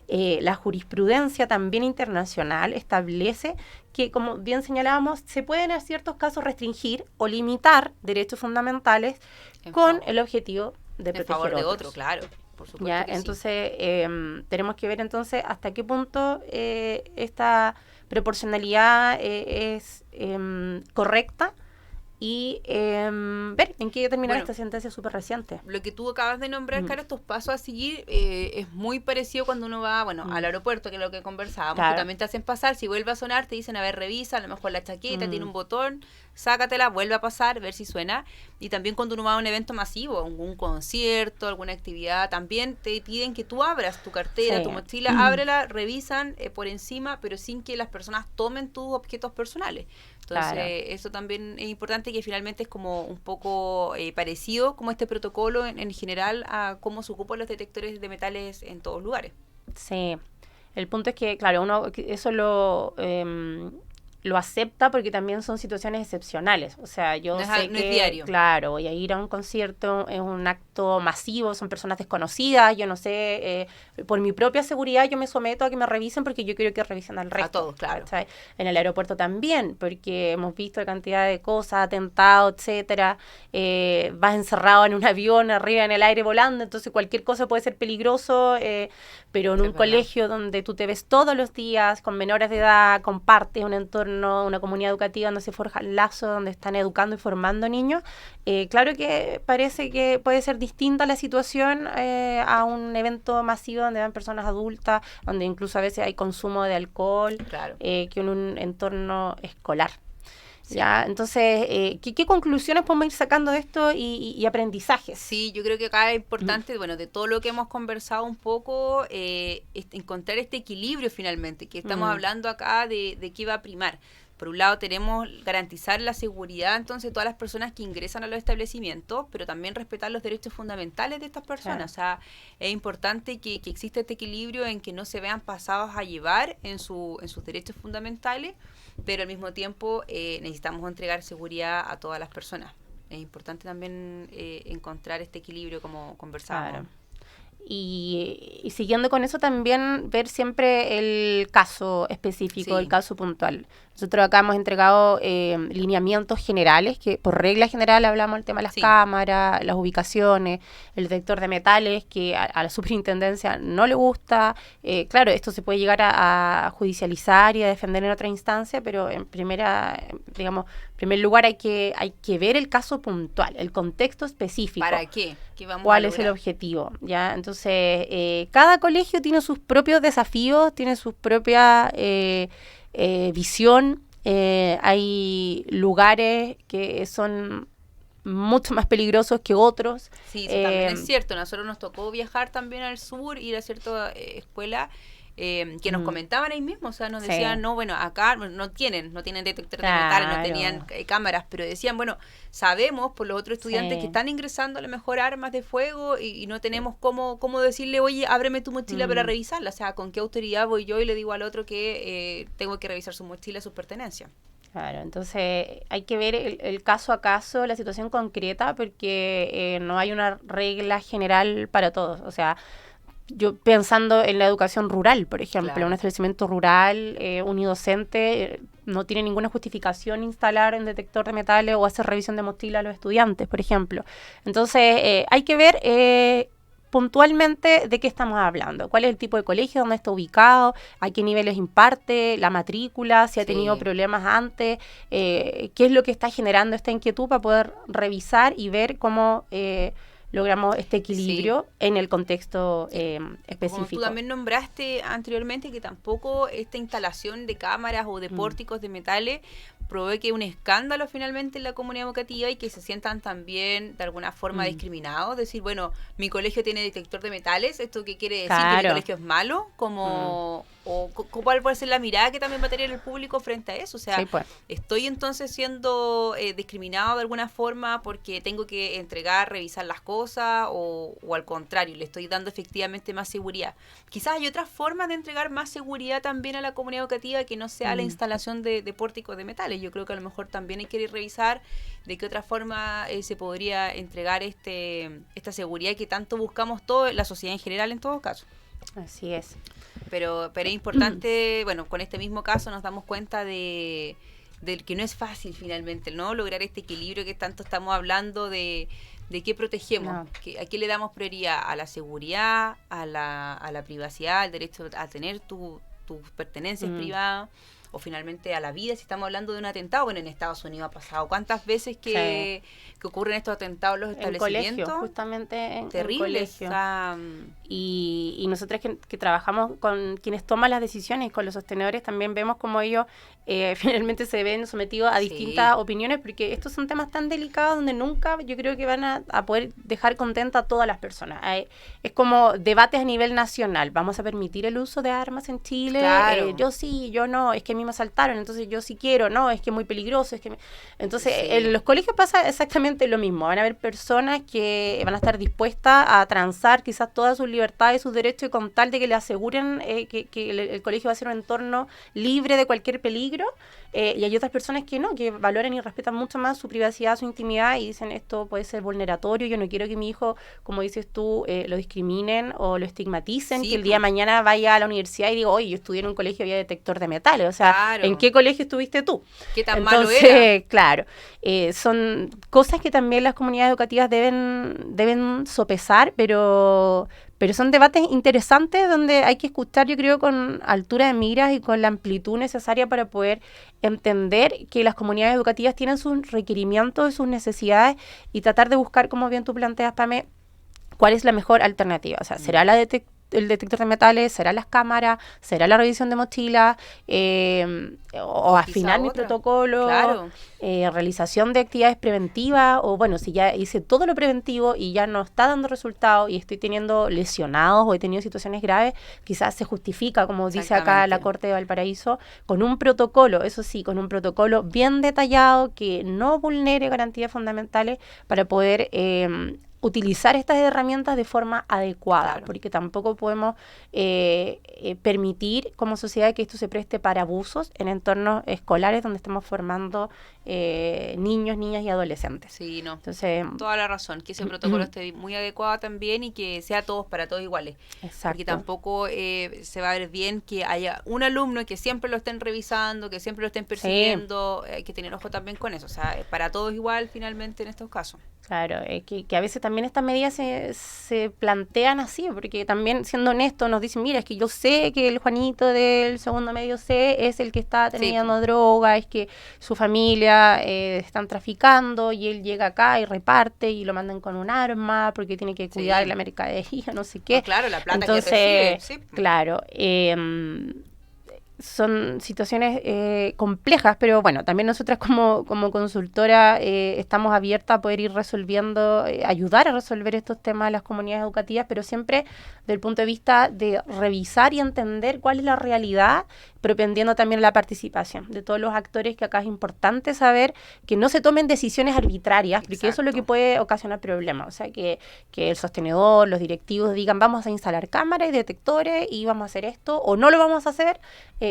la jurisprudencia también internacional establece que, como bien señalábamos, se pueden en ciertos casos restringir o limitar derechos fundamentales con el objetivo de proteger a favor de otros. Otro, claro. Por supuesto. ¿Ya? Entonces, tenemos que ver entonces hasta qué punto esta proporcionalidad es correcta, y ver en qué termina esta sentencia súper reciente. Lo que tú acabas de nombrar, Caro, estos pasos a seguir, es muy parecido cuando uno va, al aeropuerto, que es lo que conversábamos, claro, que también te hacen pasar, si vuelve a sonar, te dicen, a ver, revisa, a lo mejor la chaqueta tiene un botón, sácatela, vuelve a pasar, ver si suena. Y también cuando uno va a un evento masivo, un concierto, alguna actividad, también te piden que tú abras tu cartera, tu mochila, ábrela, revisan por encima, pero sin que las personas tomen tus objetos personales. Entonces, Claro. eso también es importante, que finalmente es como un poco parecido como este protocolo en general a cómo se ocupan los detectores de metales en todos lugares. Sí, el punto es que, claro, uno eso lo acepta porque también son situaciones excepcionales. O sea, yo sé No es que, diario. claro, voy a ir a un concierto, es un acto masivo, son personas desconocidas, yo no sé, por mi propia seguridad yo me someto a que me revisen porque yo quiero que revisen al resto. A todos, claro. ¿Cachai? En el aeropuerto también, porque hemos visto cantidad de cosas, atentados, etcétera. Vas encerrado en un avión, arriba en el aire volando, entonces cualquier cosa puede ser peligroso. Pero en Sí, un es verdad. colegio donde tú te ves todos los días con menores de edad, compartes un entorno, una comunidad educativa donde se forjan lazos, donde están educando y formando niños, claro que parece que puede ser distinta la situación a un evento masivo donde van personas adultas, donde incluso a veces hay consumo de alcohol, Claro. que en un entorno escolar. Sí. ¿Ya? Entonces, ¿qué conclusiones podemos ir sacando de esto y aprendizajes? Sí, yo creo que acá es importante, bueno, de todo lo que hemos conversado un poco, encontrar este equilibrio finalmente, que estamos hablando acá de qué va a primar. Por un lado tenemos garantizar la seguridad entonces de todas las personas que ingresan a los establecimientos, pero también respetar los derechos fundamentales de estas personas. Claro. O sea, es importante que exista este equilibrio en que no se vean pasados a llevar en sus derechos fundamentales, pero al mismo tiempo necesitamos entregar seguridad a todas las personas. Es importante también encontrar este equilibrio como conversábamos. Claro. Y siguiendo con eso también ver siempre el caso específico, Sí. el caso puntual. Nosotros acá hemos entregado lineamientos generales, que por regla general hablamos del tema de las Sí. cámaras, las ubicaciones, el detector de metales, que a la superintendencia no le gusta. Claro, esto se puede llegar a judicializar y a defender en otra instancia, pero en primer lugar hay que ver el caso puntual, el contexto específico. ¿Para qué? ¿Qué vamos ¿Cuál a es el lograr? objetivo? ¿Ya? Entonces, cada colegio tiene sus propios desafíos, tiene sus propias visión. Hay lugares que son mucho más peligrosos que otros. Sí, eso también es cierto. A nosotros nos tocó viajar también al sur, ir a cierta escuela que nos comentaban ahí mismo, o sea, nos Sí. decían, no, bueno, acá no tienen detectores de metales, no Claro. tenían cámaras, pero decían, bueno, sabemos por los otros estudiantes Sí. que están ingresando a lo mejor armas de fuego y no tenemos cómo decirle, oye, ábreme tu mochila para revisarla, o sea, ¿con qué autoridad voy yo y le digo al otro que tengo que revisar su mochila, sus pertenencias? Claro, entonces hay que ver el caso a caso, la situación concreta, porque no hay una regla general para todos. O sea, yo pensando en la educación rural, por ejemplo, Claro. un establecimiento rural unidocente no tiene ninguna justificación instalar un detector de metales o hacer revisión de mochila a los estudiantes, por ejemplo. Entonces hay que ver puntualmente de qué estamos hablando, cuál es el tipo de colegio, dónde está ubicado, a qué niveles imparte, la matrícula, si ha tenido Sí. problemas antes, qué es lo que está generando esta inquietud para poder revisar y ver cómo logramos este equilibrio en el contexto Como específico. tú también nombraste anteriormente, que tampoco esta instalación de cámaras o de pórticos de metales provoque un escándalo finalmente en la comunidad educativa y que se sientan también de alguna forma discriminados, decir, bueno, mi colegio tiene detector de metales, ¿esto qué quiere decir? ¿Que mi Claro. colegio es malo? ¿Cuál puede ser la mirada que también va a tener el público frente a eso? O sea, Sí, pues. estoy entonces siendo discriminado de alguna forma porque tengo que entregar, revisar las cosas o al contrario, le estoy dando efectivamente más seguridad. Quizás hay otras formas de entregar más seguridad también a la comunidad educativa que no sea la instalación de pórticos de metales. Yo creo que a lo mejor también hay que revisar de qué otra forma se podría entregar esta seguridad que tanto buscamos toda la sociedad en general en todo caso. Así es. Pero es importante, bueno, con este mismo caso nos damos cuenta de que no es fácil finalmente, ¿no? Lograr este equilibrio que tanto estamos hablando de qué protegemos, No. a qué le damos prioridad, a la seguridad, a la privacidad, al derecho a tener tus pertenencias privadas, o finalmente a la vida, si estamos hablando de un atentado. Bueno, en Estados Unidos ha pasado ¿cuántas veces que ocurren estos atentados en los establecimientos? Colegio, justamente en Terribles. colegio. O sea, Y nosotros que trabajamos con quienes toman las decisiones, con los sostenedores, también vemos como ellos finalmente se ven sometidos a Sí. distintas opiniones, porque estos son temas tan delicados donde nunca yo creo que van a poder dejar contenta a todas las personas. Es como debates a nivel nacional. ¿Vamos a permitir el uso de armas en Chile? Claro. Yo sí, yo no. Es que a mí me asaltaron, entonces yo sí quiero, no, es que es muy peligroso, es que entonces en los colegios pasa exactamente lo mismo, van a haber personas que van a estar dispuestas a transar quizás todas sus libertades y sus derechos y con tal de que le aseguren que el colegio va a ser un entorno libre de cualquier peligro, y hay otras personas que no, que valoran y respetan mucho más su privacidad, su intimidad y dicen esto puede ser vulneratorio, yo no quiero que mi hijo, como dices tú, lo discriminen o lo estigmaticen, que el día de mañana vaya a la universidad y diga, oye, yo estudié en un colegio y había detector de metales, o sea, ¿en qué colegio estuviste tú? ¿Qué tan malo era? Claro, son cosas que también las comunidades educativas deben sopesar, pero son debates interesantes donde hay que escuchar, yo creo, con altura de miras y con la amplitud necesaria para poder entender que las comunidades educativas tienen sus requerimientos, sus necesidades y tratar de buscar, como bien tú planteas, Pame, cuál es la mejor alternativa. O sea, ¿será el detector de metales? ¿Será las cámaras? ¿Será la revisión de mochilas? O afinar mi protocolo, claro. Realización de actividades preventivas, o bueno, si ya hice todo lo preventivo y ya no está dando resultados y estoy teniendo lesionados o he tenido situaciones graves, quizás se justifica, como dice acá la Corte de Valparaíso, con un protocolo, eso sí, con un protocolo bien detallado que no vulnere garantías fundamentales para poder utilizar estas herramientas de forma adecuada, porque tampoco podemos permitir como sociedad que esto se preste para abusos en entornos escolares donde estamos formando niños, niñas y adolescentes. Sí, no. Entonces, toda la razón, que ese protocolo esté muy adecuado también y que sea para todos iguales. Exacto. Porque tampoco se va a ver bien que haya un alumno que siempre lo estén revisando, que siempre lo estén persiguiendo, hay que tener ojo también con eso, o sea, para todos igual finalmente en estos casos. Claro, que a veces también estas medidas se plantean así, porque también, siendo honestos, nos dicen, mira, es que yo sé que el Juanito del segundo medio C es el que está teniendo droga, es que su familia están traficando y él llega acá y reparte y lo mandan con un arma porque tiene que cuidar la mercadería, no sé qué. No, claro, la plata entonces, que recibe. Claro, son situaciones complejas, pero bueno, también nosotras como consultora estamos abiertas a poder ir resolviendo, ayudar a resolver estos temas de las comunidades educativas, pero siempre desde el punto de vista de revisar y entender cuál es la realidad, propendiendo también la participación de todos los actores, que acá es importante saber que no se tomen decisiones arbitrarias, porque eso es lo que puede ocasionar problemas, o sea, que el sostenedor, los directivos digan vamos a instalar cámaras y detectores y vamos a hacer esto, o no lo vamos a hacer,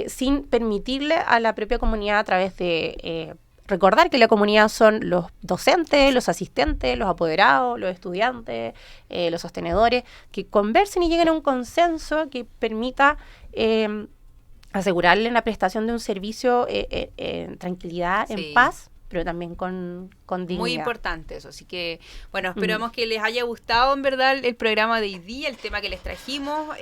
sin permitirle a la propia comunidad a través de recordar que la comunidad son los docentes, los asistentes, los apoderados, los estudiantes, los sostenedores, que conversen y lleguen a un consenso que permita asegurarle la prestación de un servicio en tranquilidad, en paz, pero también con dignidad. Muy importante eso, así que bueno, esperamos que les haya gustado en verdad el programa de hoy día, el tema que les trajimos.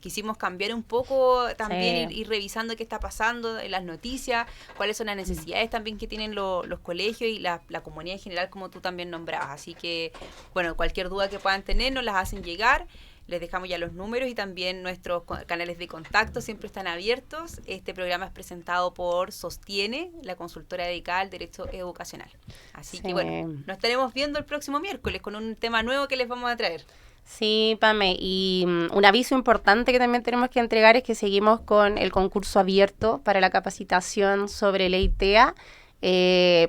Quisimos cambiar un poco también, ir revisando qué está pasando en las noticias, cuáles son las necesidades también que tienen los colegios y la comunidad en general, como tú también nombrabas. Así que bueno, cualquier duda que puedan tener nos las hacen llegar. Les dejamos ya los números y también nuestros canales de contacto siempre están abiertos. Este programa es presentado por Sostiene, la consultora dedicada al derecho educacional. Así que bueno, nos estaremos viendo el próximo miércoles con un tema nuevo que les vamos a traer. Sí, Pame, y un aviso importante que también tenemos que entregar es que seguimos con el concurso abierto para la capacitación sobre ley TEA,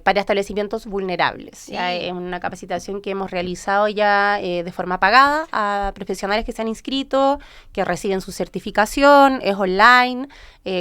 para establecimientos vulnerables. ¿Ya? Es una capacitación que hemos realizado ya de forma pagada a profesionales que se han inscrito, que reciben su certificación, es online.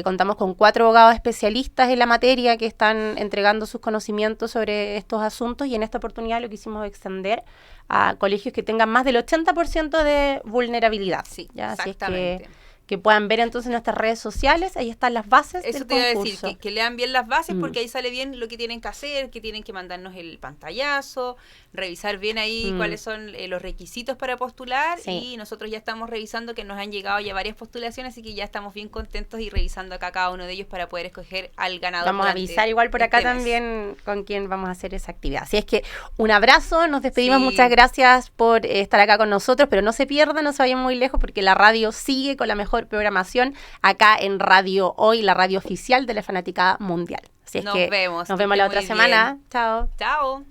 Contamos con 4 abogados especialistas en la materia que están entregando sus conocimientos sobre estos asuntos, y en esta oportunidad lo quisimos extender a colegios que tengan más del 80% de vulnerabilidad. Sí, ¿ya? exactamente. Así es que puedan ver entonces en nuestras redes sociales, ahí están las bases del concurso. Eso te iba a decir, que lean bien las bases, porque ahí sale bien lo que tienen que hacer, que tienen que mandarnos el pantallazo, revisar bien ahí cuáles son los requisitos para postular, y nosotros ya estamos revisando que nos han llegado ya varias postulaciones, así que ya estamos bien contentos y revisando acá cada uno de ellos para poder escoger al ganador. Vamos a avisar igual por acá también con quién vamos a hacer esa actividad. Así es que un abrazo, nos despedimos, muchas gracias por estar acá con nosotros, pero no se pierdan, no se vayan muy lejos, porque la radio sigue con la mejor programación acá en Radio Hoy, la radio oficial de la Fanaticada Mundial. Así es que nos vemos la otra semana. Chao. Chao.